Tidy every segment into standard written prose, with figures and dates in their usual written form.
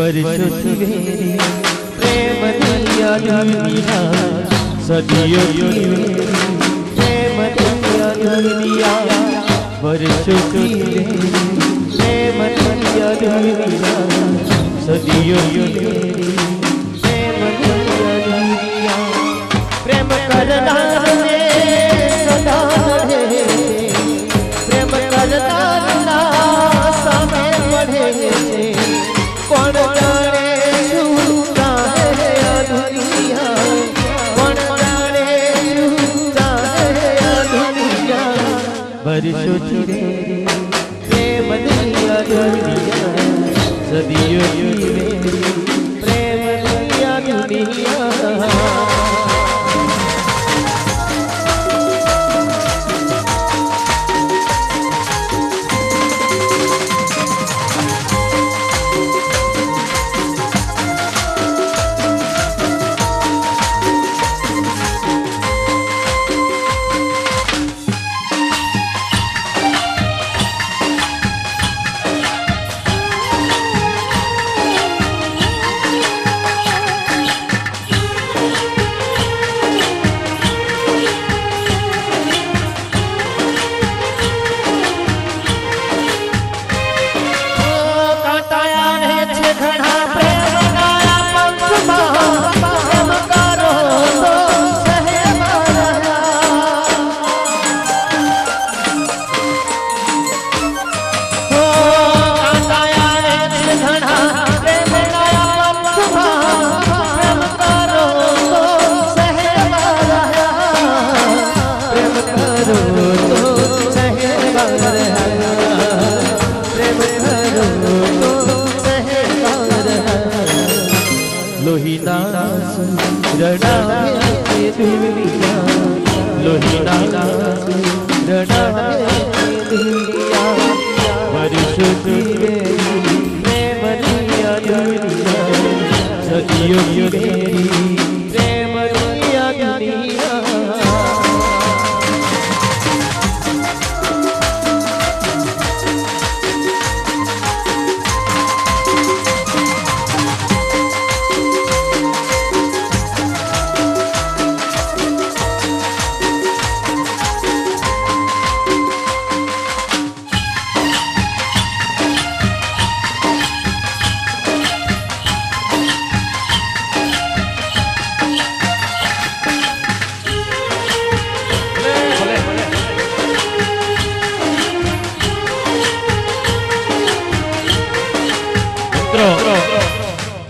વર્ષોથી વેરી પ્રેમ દિયા દુનિયા સદીઓથી પ્રેમ દિયા દુનિયા વર્ષોથી વેરી પ્રેમ દિયા દુનિયા સદીઓથી પ્રેમ દિયા દુનિયા પ્રેમ કરનારને સદા રહે પ્રેમ કરનારના સામે પડે કોણ જાણે શું ચાહે આ દુનિયા કોણ જાણે શું ચાહે આ દુનિયા વર્ષોથી વેરી પ્રેમ દિયા દુનિયા સદીઓથી વેરી પ્રેમ દિયા દુનિયા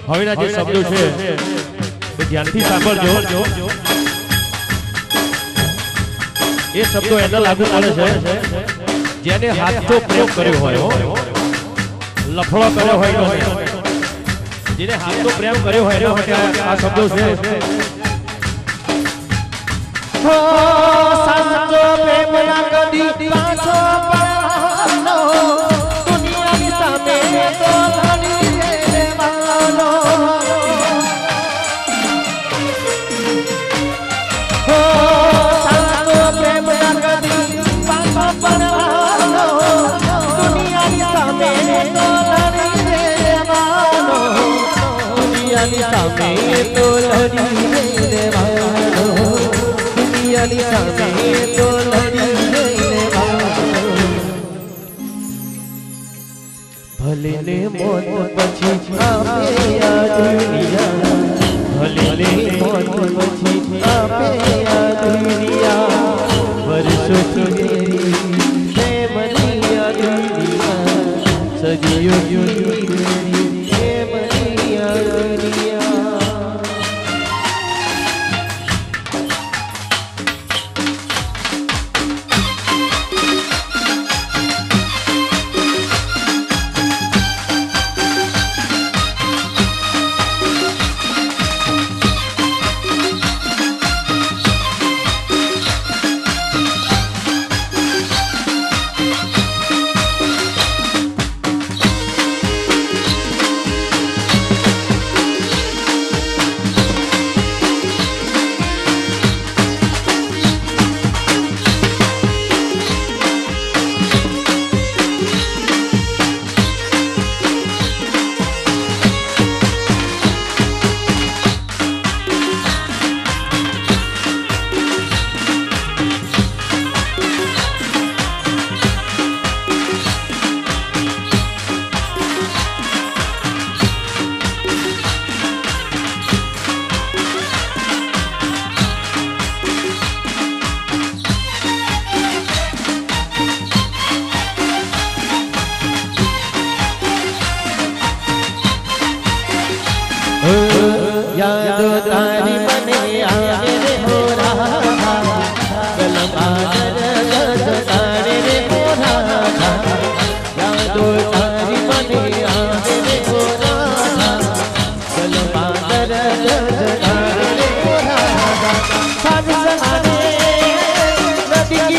હવેના જે શબ્દો છે એ ધ્યાનથી સાંભળજો. એ શબ્દો એને લાગુ પડે છે જેને હાથો પ્રેમ કર્યો હોય, લફડો કર્યો હોય, જેને હાથો પ્રેમ કર્યો હોય એના માટે આ શબ્દો છે. સાચો પ્રેમ ના કદી પાછો પડવાનો, દુનિયાની સામે તો સામે તો લડી દેવાનો, દુનિયાની સામે તો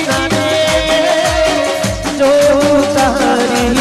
કિનારે જો તારી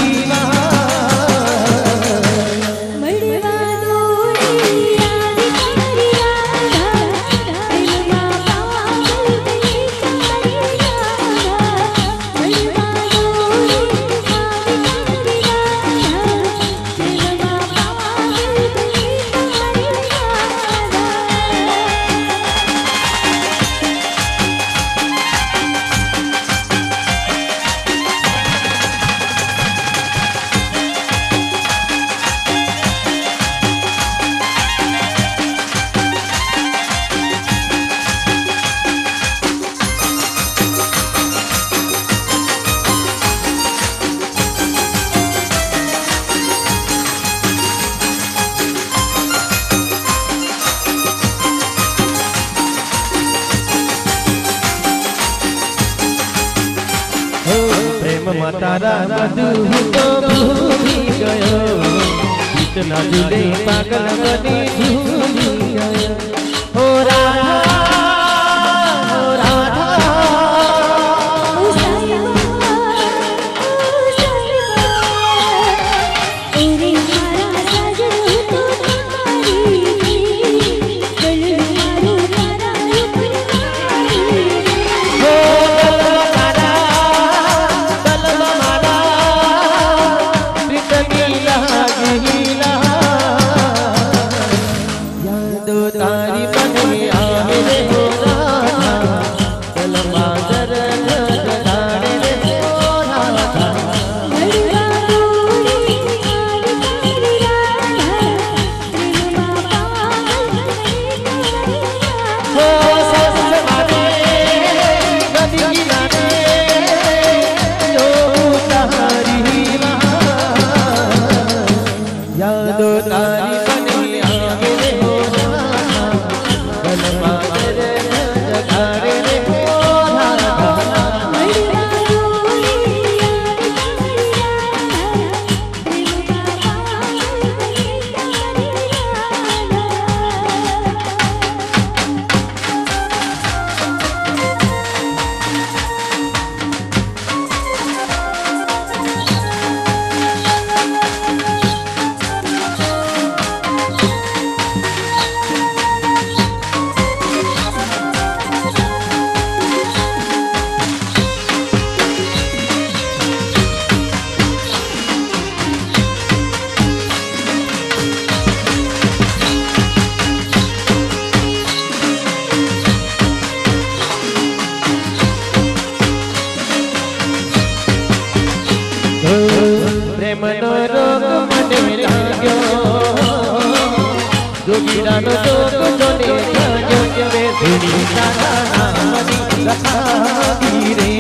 પ્રેમમાં તારા બધું તો ભૂલી ગયો ઇતના જુદે પાગલ બની ભૂલી ગયો હો રાધા હો પ્રેમનો રોગ મને લાગ્યો જોગીરાનો જોગ જોને લાગ્યો કે વે ધૂણી તારા નામની લખાવી રે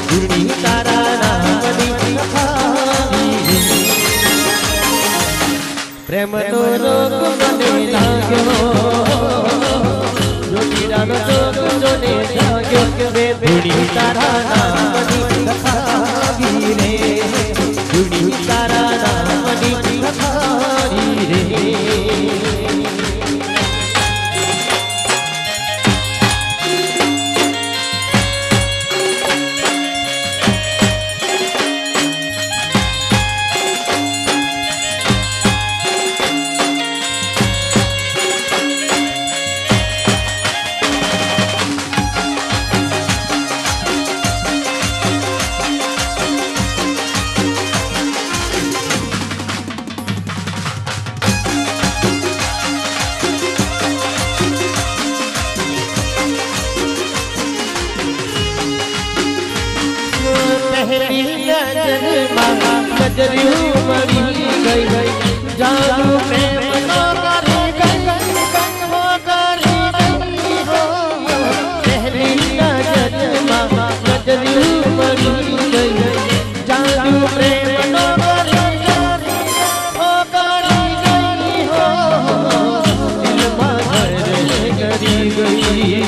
ધૂણી તારા નામની લખાવી રે પ્રેમનો રોગ મને લાગ્યો જોગીરાનો જોગ જોને લાગ્યો કે વે ધૂણી તારા નામની લખાવી રે ધૂણી તારા નામની લખાવી રે नजरियों मरी गई जादू प्रेम नो करी गई वो करी गई हो पहली नजर नजरियों मरी गई जादू प्रेम नो करी वो करी गई हो दिल में करी गई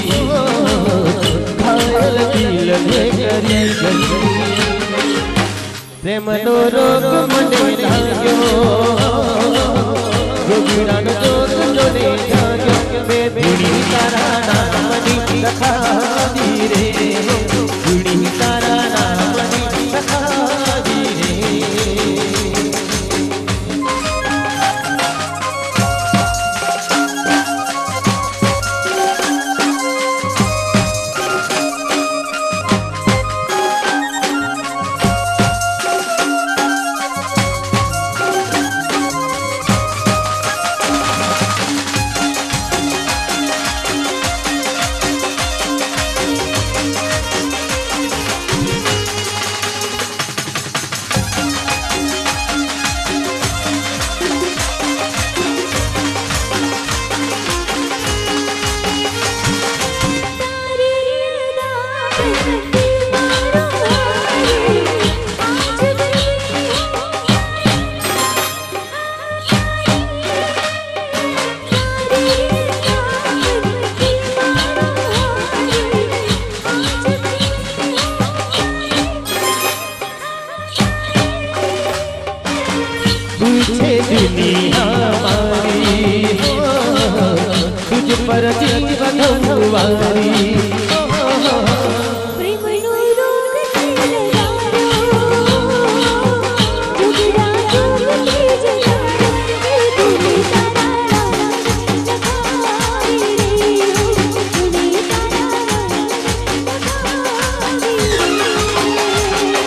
घायल दिल में करी गई प्रेमनो रोग મને લાગ્યો જોગીરાનો જોગ જોને જાગ્યો કે બે ધૂણી તારા નામની લખાવી રે ધૂણી ઉભારી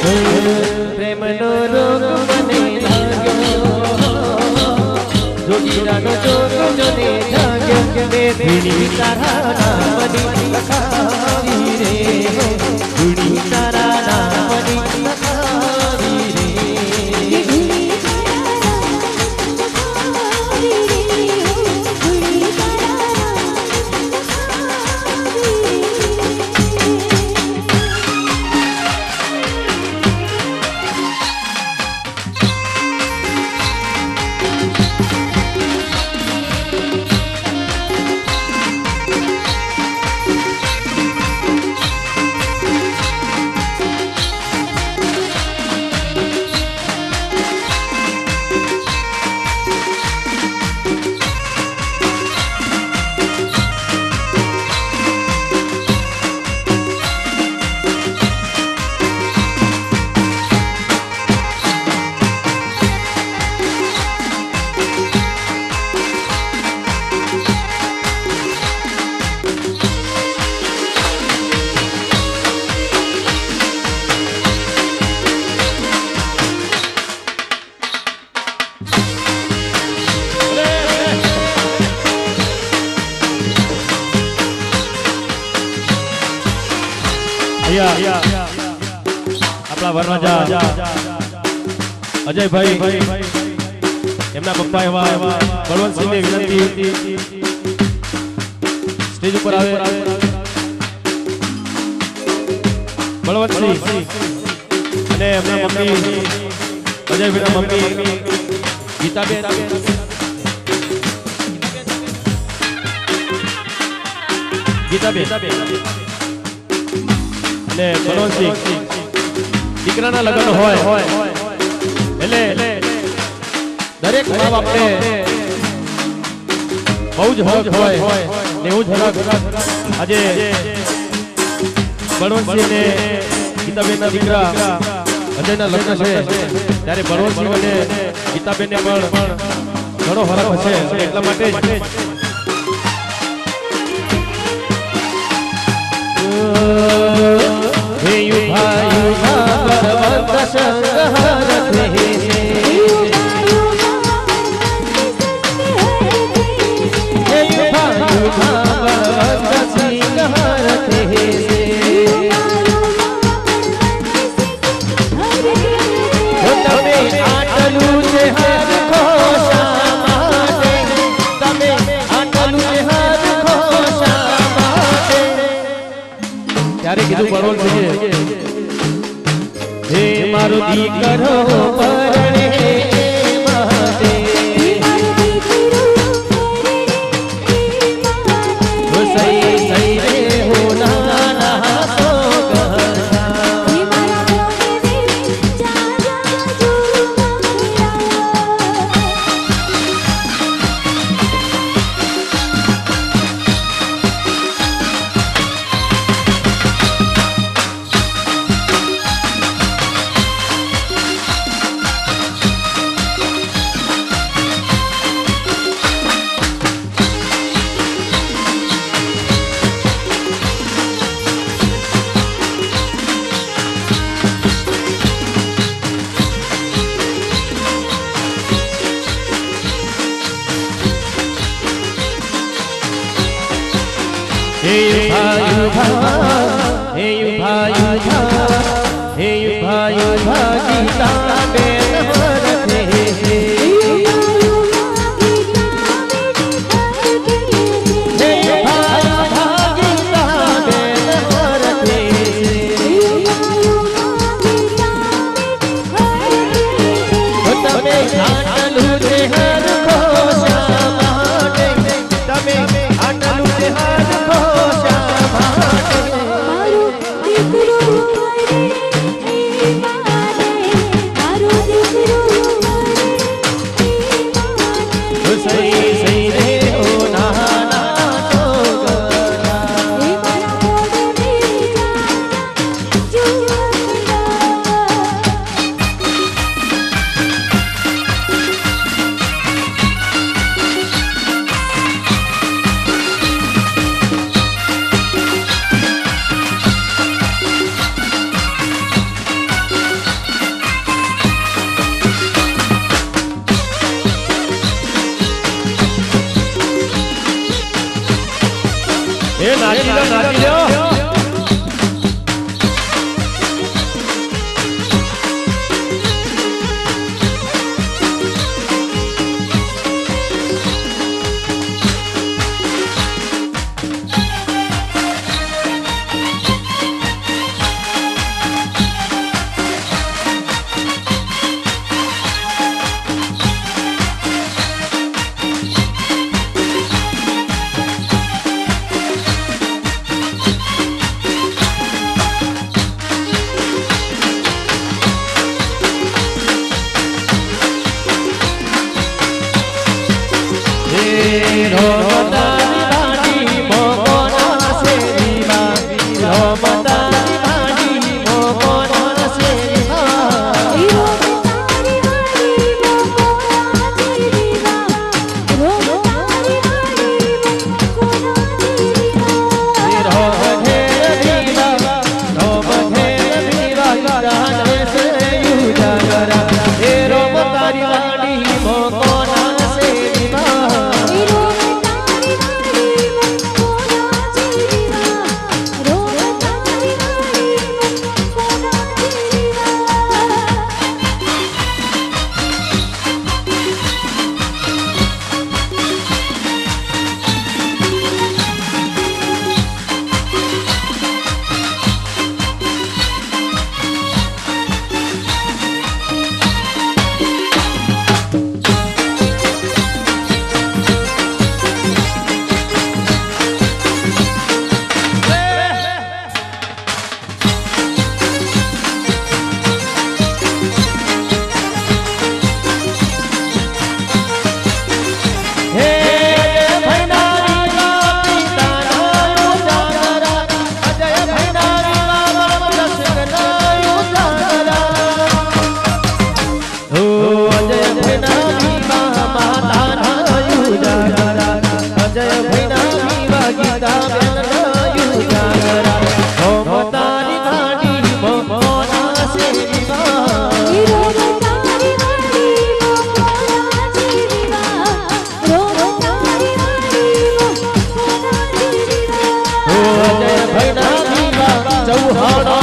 પ્રેમનો રોગ મને લાગ્યો જોગીરાનો જોગ જોને જાગ્યો મેં ભીડી તારા નામની લખાવી રે ભીડી તારા નામની લખાવી રે આપણા વરરાજા અજયભાઈ એમના પપ્પા એવા બળવંતસિંહને વિનંતી સ્ટેજ ઉપર આવે બળવંતસિંહ અને એમના મમ્મી અજયભાઈના મમ્મી ગીતાબેન અને બળવંતસિંહ દીકરાના લગ્ન હોય એટલે દરેક મા બાપને બહુ જ હક હોય ને એવું જ હક આજે બળવંતસિંહ ને ગીતાબેનના દીકરા અજયના લગ્ન છે ત્યારે બળવંતસિંહ અને ગીતાબેનને પણ ઘણો હરખ હશે એટલા માટે જ हे युगा युगा भगवंत संगहरत हे हे युगा युगा भगवंत संगहरत हे તમે આટલું છે હર ખોશા માટે તમે આટલું છે હર ખોશા માટે ત્યારે કીધું બળવંતસિંહે હે મારો દીકરો પરણે માટે હો સહી સહી રે હો નાના સો हे युगा युगा हे युगा युगा हे युगा युगा गीताबेन हरत हे हे युगा युगा गीताबेन हरत हे તમે આટલું છે હર ખોશા માટે તમે આટલું છે હર ખોશા માટે મારું દીકરું મારે મારું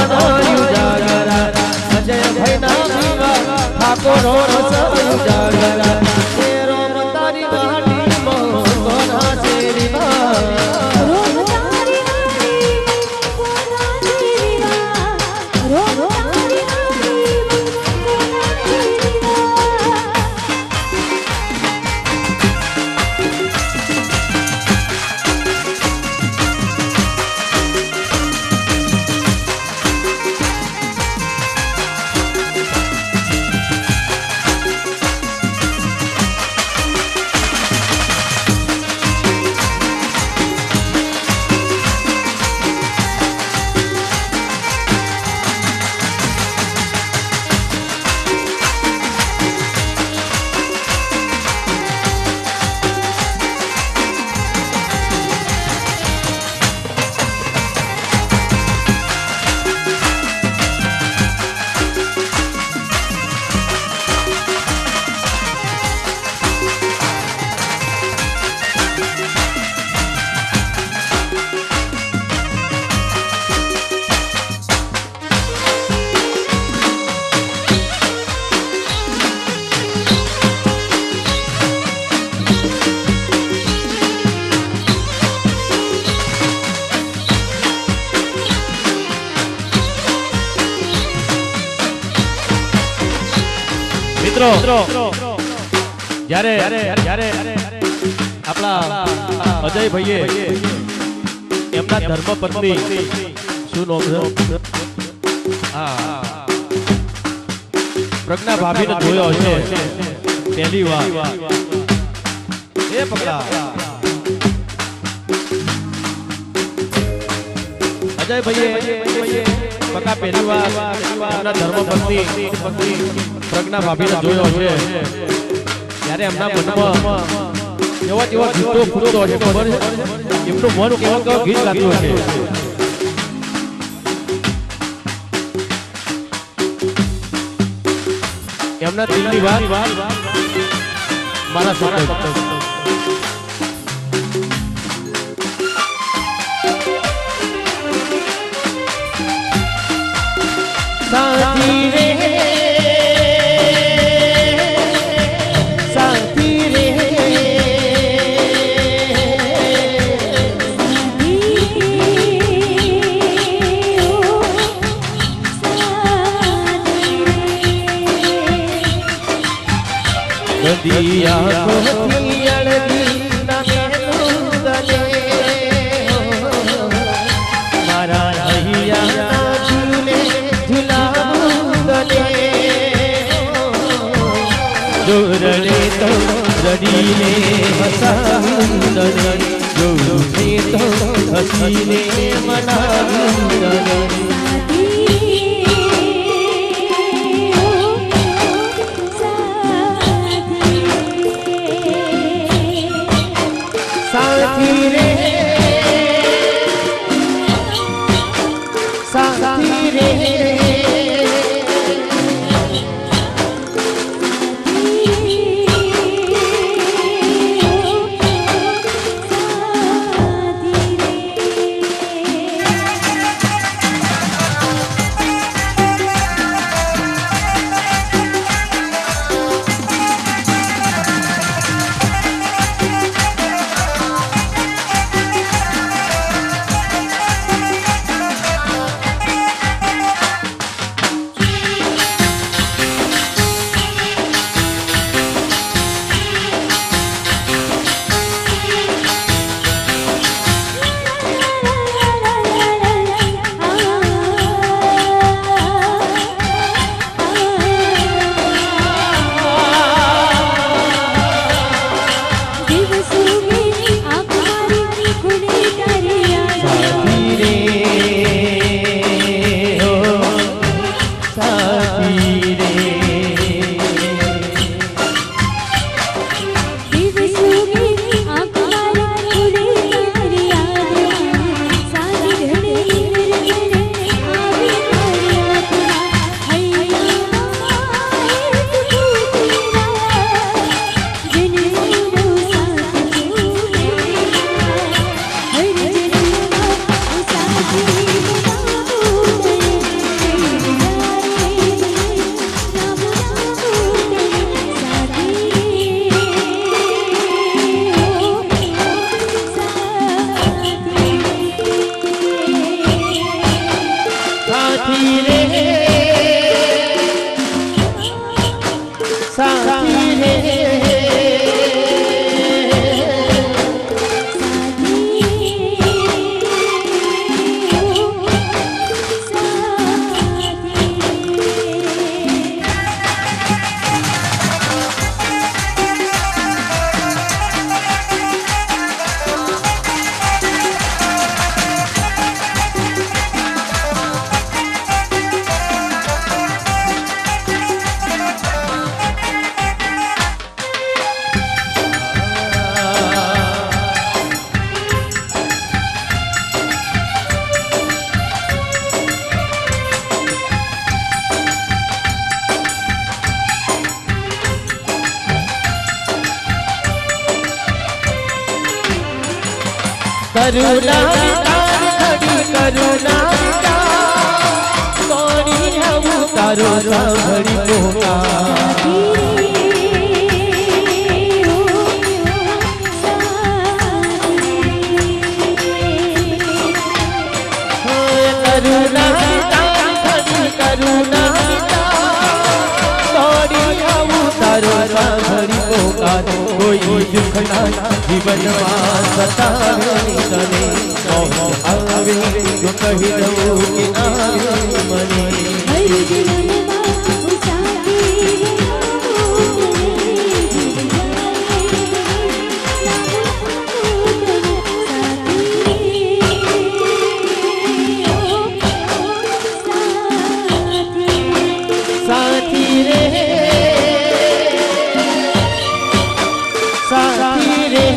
ઉજાગરા અજય ભાઈના વિવા ઠાકોરો રસ ઉજાગરા હે રોમ તારી વાડી મોહના શેરી રોમ તારી વાડી કોના જીવા રોમ તારી વાડી કોના જીવા મિત્રો જ્યારે આપણા અજય ભાઈએ એમના ધર્મપત્ની શું નામ છે હા પ્રજ્ઞા ભાભીને જોયો હશે પહેલી વાર એ પકડા અજય ભાઈએ પકા પહેલી વાર એમના ધર્મપત્ની પ્રજ્ઞા ભાભીને જોયો છે ત્યારે એમના મનમાં એવા જેવા ગીતો ફૂટતો હશે ખબર છે એમનું મન કેવા ગીત ગાતું હશે એમના દિલની વાત મારા સાથે સાથી રે સાથી રે દિયા કોથી અળદી નમે તુદલે મારા હૈયા ઝૂલે ઝુલાબુદલે જોરડે તો રડીને હસાવુદલે જોરડે તો હસીને મનાવુદલે સાથી રે સાથી રે साथी रे करुणा खड़ी करुणा कोणी हम तारो सावड़ी कोका करुणा खड़ी करुणा कोणी हम तारो सावड़ी कोका कोई दुख ना जीवन में सतावे तने आवे जो कही दो कि आवे मने हर जीवन में साथी साथी रे साथी रे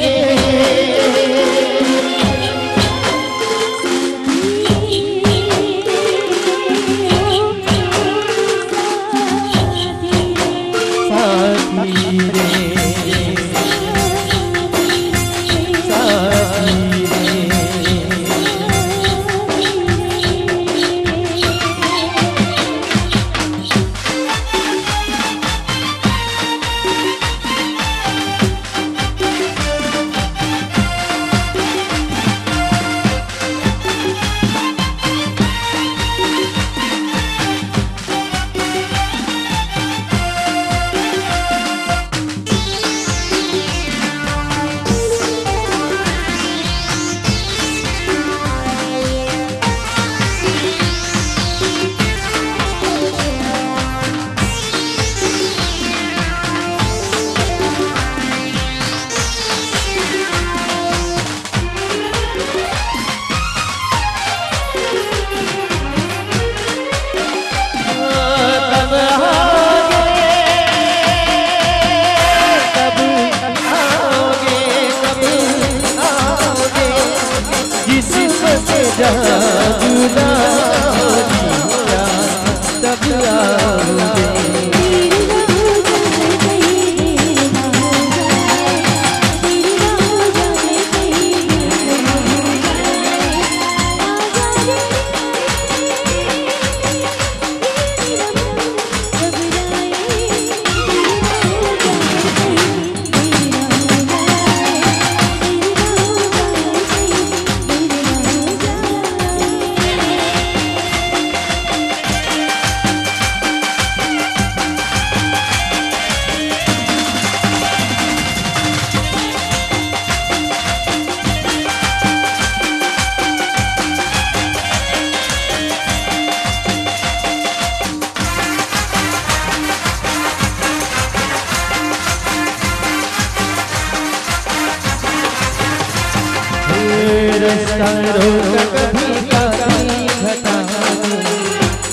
रास्ता रोक कभी कभी घटा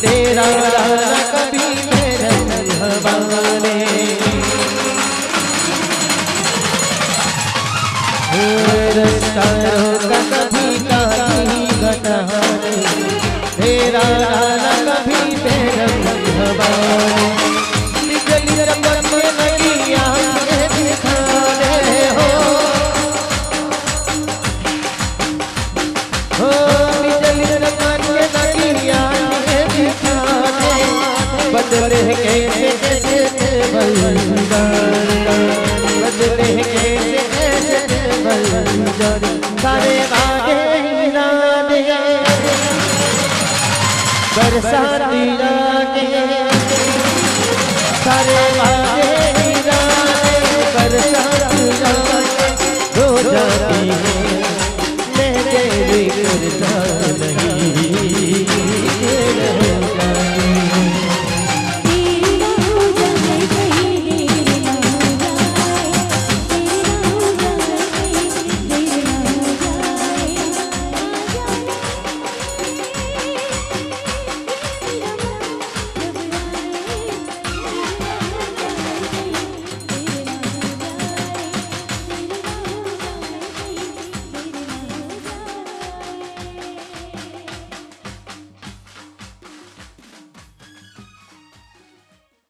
तेरा रास्ता कभी मेरे हवाले रास्ता रोक कभी कभी घटा तेरा रास्ता कभी मेरे हवाले निकली रमन में लगी आंखें दिखाने हो बदले कैसे कैसे बदले कैसे कैसे सारे आगे ना दे बरसाती लागे तारे